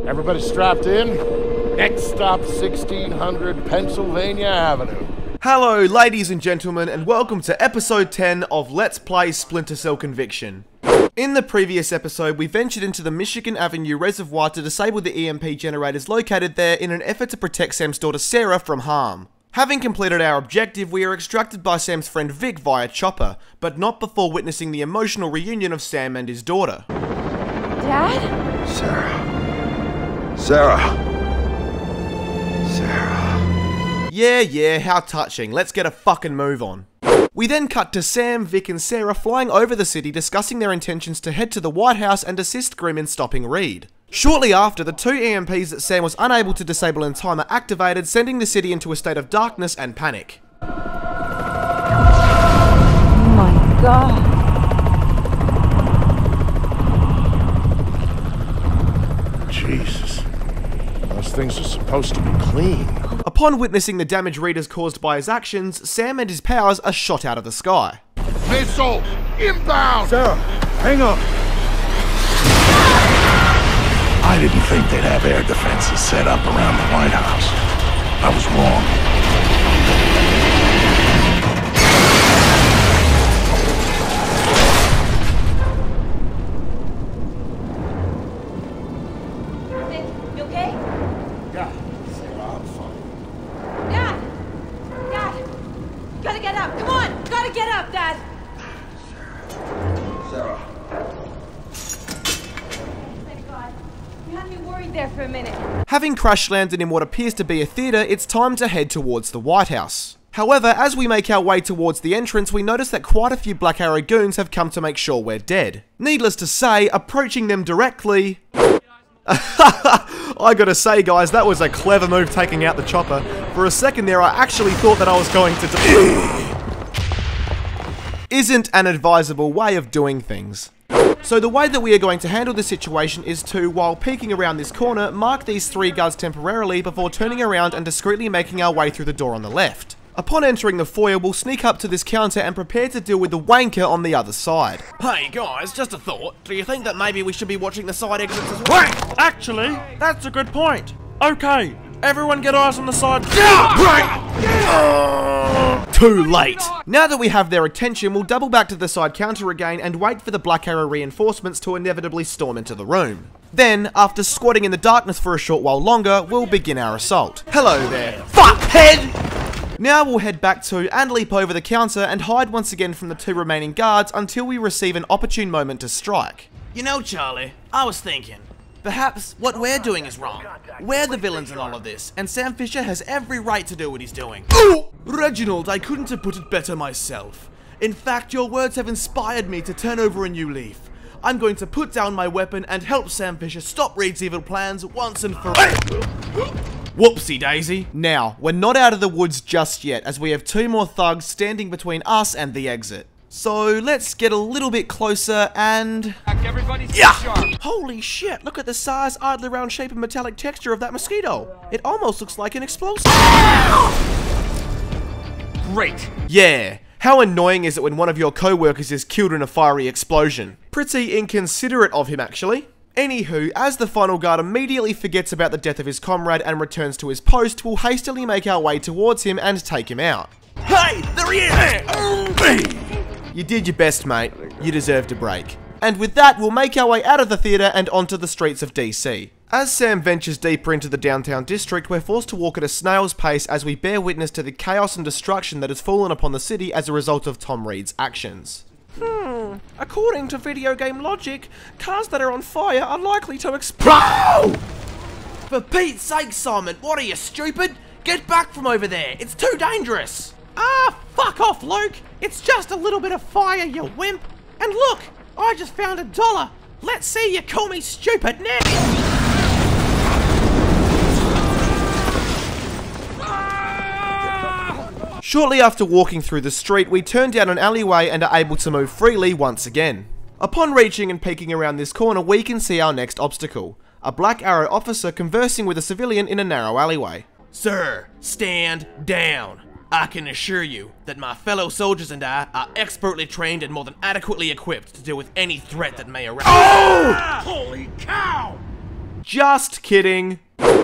Everybody strapped in? Next stop, 1600 Pennsylvania Avenue. Hello, ladies and gentlemen, and welcome to episode 10 of Let's Play Splinter Cell Conviction. In the previous episode, we ventured into the Michigan Avenue Reservoir to disable the EMP generators located there in an effort to protect Sam's daughter Sarah from harm. Having completed our objective, we are extracted by Sam's friend Vic via chopper, but not before witnessing the emotional reunion of Sam and his daughter. Dad? Sarah. Yeah, how touching. Let's get a fucking move on. We then cut to Sam, Vic and Sarah flying over the city discussing their intentions to head to the White House and assist Grimm in stopping Reed. Shortly after, the two EMPs that Sam was unable to disable in time are activated, sending the city into a state of darkness and panic. Oh my god. Jesus. Those things are supposed to be clean. Upon witnessing the damage Reed has caused by his actions, Sam and his powers are shot out of the sky. Missile! Inbound! Sarah, hang on. I didn't think they'd have air defenses set up around the White House. I was wrong. Vic, you okay? Yeah, Sarah, I'm fine. Dad! Dad! Gotta get up, come on! Gotta get up, Dad! Sarah. Thank God. You had me worried there for a minute. Having crash landed in what appears to be a theatre, it's time to head towards the White House. However, as we make our way towards the entrance, we notice that quite a few Black Arrow goons have come to make sure we're dead. Needless to say, approaching them directly... I gotta say guys, that was a clever move taking out the chopper. For a second there, I actually thought that I was going to Isn't an advisable way of doing things. So the way that we are going to handle the situation is to, while peeking around this corner, mark these three guards temporarily before turning around and discreetly making our way through the door on the left. Upon entering the foyer, we'll sneak up to this counter and prepare to deal with the wanker on the other side. Hey guys, just a thought. Do you think that maybe we should be watching the side exits as well? Wait! Actually, that's a good point. Okay, everyone get eyes on the side. Too late! Now that we have their attention, we'll double back to the side counter again and wait for the Black Arrow reinforcements to inevitably storm into the room. Then, after squatting in the darkness for a short while longer, we'll begin our assault. Hello there, fuckhead! Now we'll head back to and leap over the counter and hide once again from the two remaining guards until we receive an opportune moment to strike. You know, Charlie, I was thinking, perhaps what we're doing is wrong. We're the villains in all of this, and Sam Fisher has every right to do what he's doing. Reginald, I couldn't have put it better myself. In fact, your words have inspired me to turn over a new leaf. I'm going to put down my weapon and help Sam Fisher stop Reed's evil plans once and for all. Whoopsie daisy. Now, we're not out of the woods just yet, as we have two more thugs standing between us and the exit. So let's get a little bit closer and... Holy shit, look at the size, idly round shape and metallic texture of that mosquito. It almost looks like an explosive. Great. Yeah. How annoying is it when one of your co-workers is killed in a fiery explosion? Pretty inconsiderate of him, actually. Anywho, as the final guard immediately forgets about the death of his comrade and returns to his post, we'll hastily make our way towards him and take him out. Hey, there he is! You did your best, mate. You deserved a break. And with that, we'll make our way out of the theatre and onto the streets of DC. As Sam ventures deeper into the downtown district, we're forced to walk at a snail's pace as we bear witness to the chaos and destruction that has fallen upon the city as a result of Tom Reed's actions. According to video game logic, cars that are on fire are likely to explode. For Pete's sake, Simon, what are you, stupid? Get back from over there, it's too dangerous! Ah, fuck off, Luke. It's just a little bit of fire, you wimp. And look, I just found $1. Let's see you call me stupid now. Shortly after walking through the street, we turn down an alleyway and are able to move freely once again. Upon reaching and peeking around this corner, we can see our next obstacle. A Black Arrow officer conversing with a civilian in a narrow alleyway. Sir, stand down. I can assure you that my fellow soldiers and I are expertly trained and more than adequately equipped to deal with any threat that may arise. Oh! Holy cow! Just kidding.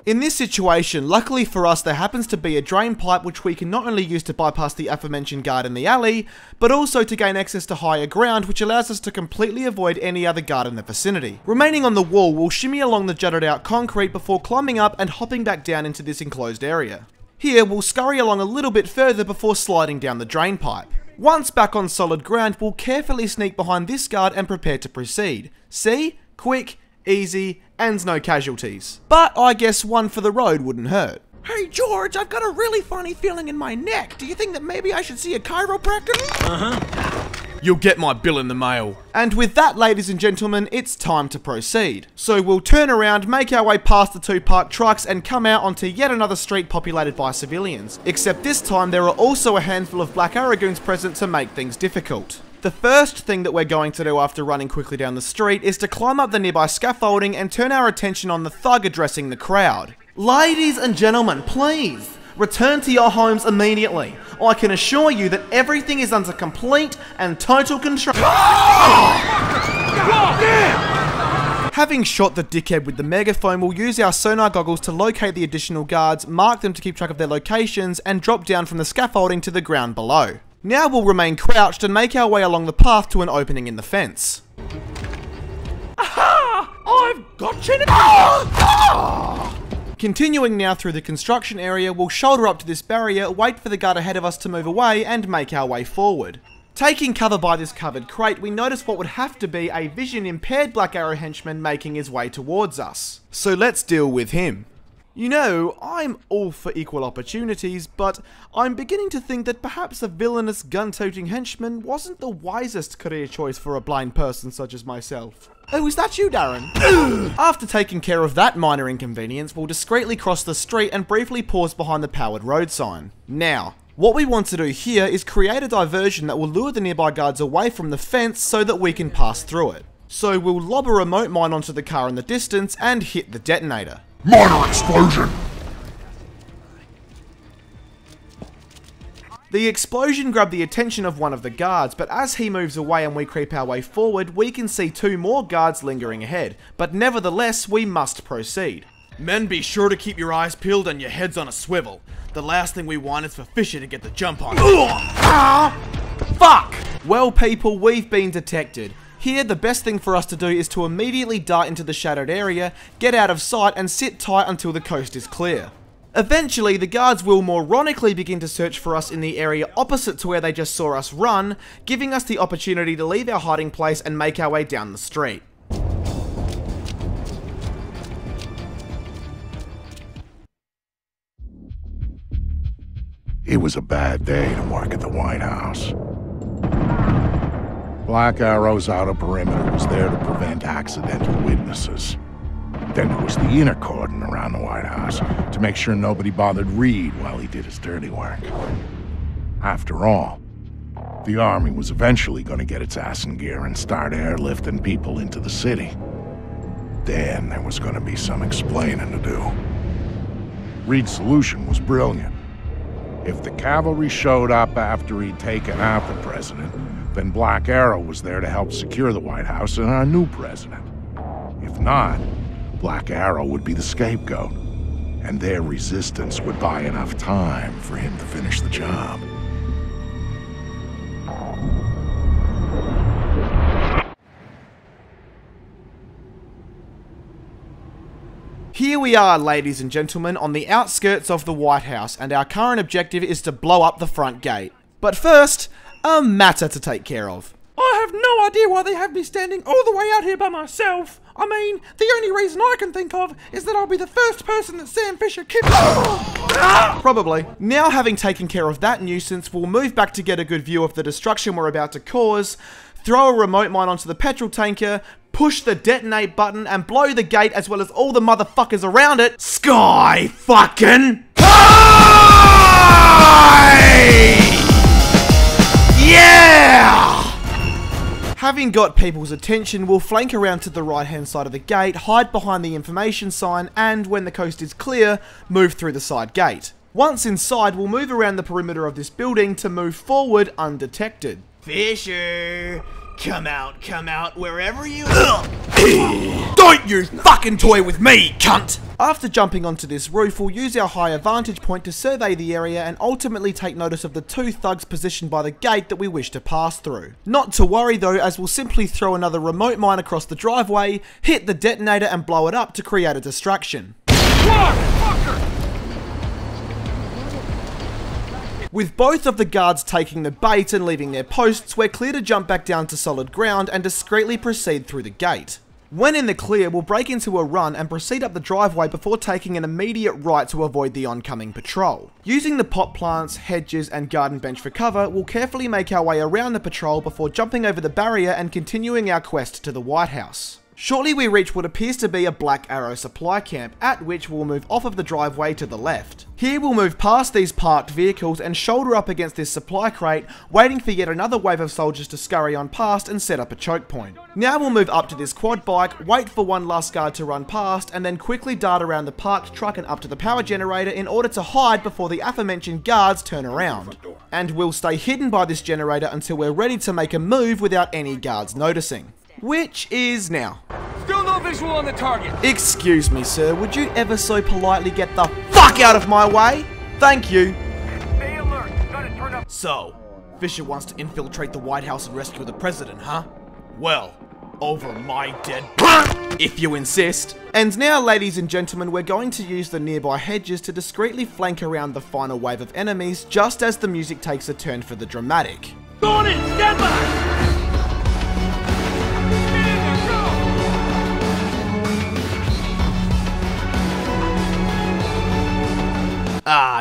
In this situation, luckily for us, there happens to be a drain pipe which we can not only use to bypass the aforementioned guard in the alley, but also to gain access to higher ground, which allows us to completely avoid any other guard in the vicinity. Remaining on the wall, we'll shimmy along the jutted out concrete before climbing up and hopping back down into this enclosed area. Here, we'll scurry along a little bit further before sliding down the drain pipe. Once back on solid ground, we'll carefully sneak behind this guard and prepare to proceed. See? Quick, easy, and no casualties. But I guess one for the road wouldn't hurt. Hey George, I've got a really funny feeling in my neck. Do you think that maybe I should see a chiropractor? You'll get my bill in the mail. And with that, ladies and gentlemen, it's time to proceed. So we'll turn around, make our way past the two parked trucks, and come out onto yet another street populated by civilians. Except this time, there are also a handful of Black Arrow goons present to make things difficult. The first thing that we're going to do after running quickly down the street is to climb up the nearby scaffolding and turn our attention on the thug addressing the crowd. Ladies and gentlemen, please, return to your homes immediately. I can assure you that everything is under complete and total control. Having shot the dickhead with the megaphone, we'll use our sonar goggles to locate the additional guards, mark them to keep track of their locations, and drop down from the scaffolding to the ground below. Now we'll remain crouched and make our way along the path to an opening in the fence. Aha! I've got you! Continuing now through the construction area, we'll shoulder up to this barrier, wait for the guard ahead of us to move away, and make our way forward. Taking cover by this covered crate, we notice what would have to be a vision-impaired Black Arrow henchman making his way towards us. So let's deal with him. You know, I'm all for equal opportunities, but I'm beginning to think that perhaps a villainous gun-toting henchman wasn't the wisest career choice for a blind person such as myself. Oh, is that you, Darren? After taking care of that minor inconvenience, we'll discreetly cross the street and briefly pause behind the powered road sign. Now, what we want to do here is create a diversion that will lure the nearby guards away from the fence so that we can pass through it. So we'll lob a remote mine onto the car in the distance and hit the detonator. Minor explosion! The explosion grabbed the attention of one of the guards, but as he moves away and we creep our way forward, we can see two more guards lingering ahead, but nevertheless, we must proceed. Men, be sure to keep your eyes peeled and your heads on a swivel. The last thing we want is for Fisher to get the jump on us. Fuck! Well people, we've been detected. Here, the best thing for us to do is to immediately dart into the shadowed area, get out of sight, and sit tight until the coast is clear. Eventually, the guards will moronically begin to search for us in the area opposite to where they just saw us run, giving us the opportunity to leave our hiding place and make our way down the street. It was a bad day to work at the White House. Black Arrow's outer perimeter was there to prevent accidental witnesses. Then there was the inner cordon around the White House to make sure nobody bothered Reed while he did his dirty work. After all, the army was eventually going to get its ass in gear and start airlifting people into the city. Then there was going to be some explaining to do. Reed's solution was brilliant. If the cavalry showed up after he'd taken out the president, then Black Arrow was there to help secure the White House and our new president. If not, Black Arrow would be the scapegoat, and their resistance would buy enough time for him to finish the job. Here we are, ladies and gentlemen, on the outskirts of the White House, and our current objective is to blow up the front gate. But first, a matter to take care of. I have no idea why they have me standing all the way out here by myself. I mean, the only reason I can think of is that I'll be the first person that Sam Fisher kicks. Probably. Now, having taken care of that nuisance, we'll move back to get a good view of the destruction we're about to cause, throw a remote mine onto the petrol tanker, push the detonate button, and blow the gate as well as all the motherfuckers around it. Sky fucking high! Yeah! Having got people's attention, we'll flank around to the right hand side of the gate, hide behind the information sign, and when the coast is clear, move through the side gate. Once inside, we'll move around the perimeter of this building to move forward undetected. Fisher, come out, wherever you Die! Don't you fucking toy with me, cunt! After jumping onto this roof, we'll use our higher vantage point to survey the area and ultimately take notice of the two thugs positioned by the gate that we wish to pass through. Not to worry though, as we'll simply throw another remote mine across the driveway, hit the detonator and blow it up to create a distraction. With both of the guards taking the bait and leaving their posts, we're clear to jump back down to solid ground and discreetly proceed through the gate. When in the clear, we'll break into a run and proceed up the driveway before taking an immediate right to avoid the oncoming patrol. Using the pot plants, hedges and garden bench for cover, we'll carefully make our way around the patrol before jumping over the barrier and continuing our quest to the White House. Shortly we reach what appears to be a Black Arrow supply camp, at which we'll move off of the driveway to the left. Here we'll move past these parked vehicles and shoulder up against this supply crate, waiting for yet another wave of soldiers to scurry on past and set up a choke point. Now we'll move up to this quad bike, wait for one last guard to run past, and then quickly dart around the parked truck and up to the power generator in order to hide before the aforementioned guards turn around. And we'll stay hidden by this generator until we're ready to make a move without any guards noticing. Which is now. Still no visual on the target. Excuse me, sir, would you ever so politely get the fuck out of my way? Thank you. Stay alert. Gotta turn up. So, Fisher wants to infiltrate the White House and rescue the president, huh? Well, over my dead if you insist. And now, ladies and gentlemen, we're going to use the nearby hedges to discreetly flank around the final wave of enemies just as the music takes a turn for the dramatic. Go on in. Stand by.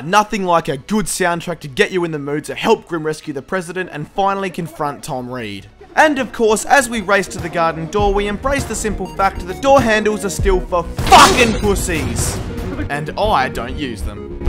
Nothing like a good soundtrack to get you in the mood to help Grim rescue the president and finally confront Tom Reed. And of course, as we race to the garden door, we embrace the simple fact that the door handles are still for fucking pussies. And I don't use them.